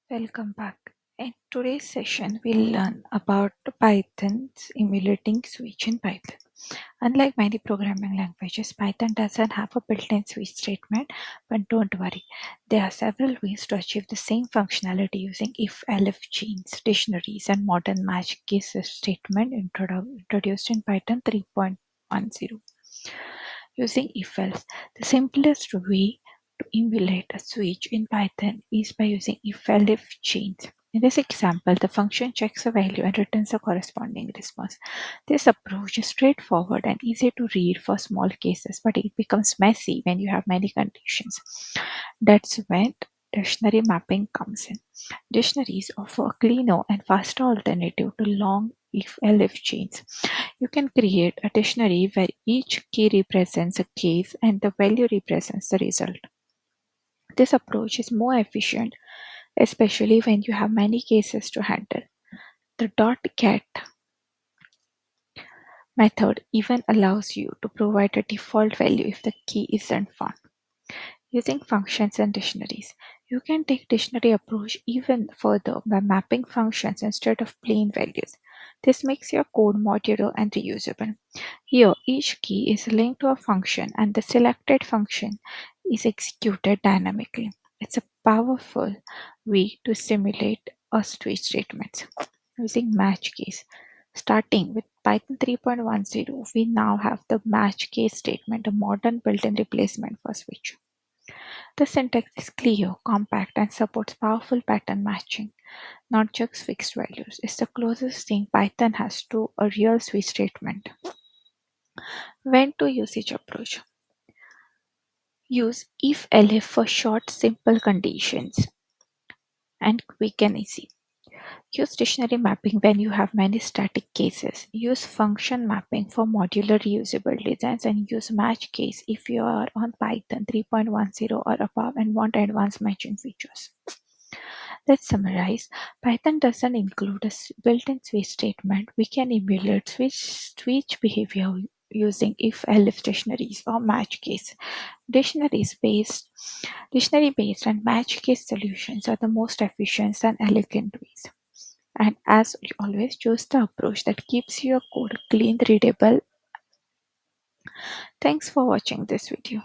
Welcome back. In today's session, we'll learn about Python's emulating switch in Python. Unlike many programming languages, Python doesn't have a built-in switch statement, but don't worry. There are several ways to achieve the same functionality using if-elif chains, dictionaries, and modern match case statement introduced in Python 3.10. Using if-else, the simplest way to emulate a switch in Python is by using if-elif chains. In this example, the function checks a value and returns a corresponding response. This approach is straightforward and easy to read for small cases, but it becomes messy when you have many conditions. That's when dictionary mapping comes in. Dictionaries offer a cleaner and faster alternative to long if-elif chains. You can create a dictionary where each key represents a case and the value represents the result. This approach is more efficient, especially when you have many cases to handle. The .get method even allows you to provide a default value if the key isn't found. Using functions and dictionaries, you can take dictionary approach even further by mapping functions instead of plain values. This makes your code modular and reusable. Here, each key is linked to a function and the selected function is executed dynamically. It's a powerful way to simulate a switch statements. Using match case. Starting with Python 3.10, we now have the match case statement, a modern built-in replacement for switch. The syntax is clear, compact, and supports powerful pattern matching, not just fixed values. It's the closest thing Python has to a real switch statement. When to use each approach? Use if-elif for short, simple conditions and quick and easy. Use dictionary mapping when you have many static cases. Use function mapping for modular reusable designs and use match case if you are on Python 3.10 or above and want advanced matching features. Let's summarize. Python doesn't include a built-in switch statement. We can emulate switch behavior using if-elif dictionaries or match case. Dictionary-based and match case solutions are the most efficient and elegant ways. And as always, choose the approach that keeps your code clean, readable. Thanks for watching this video.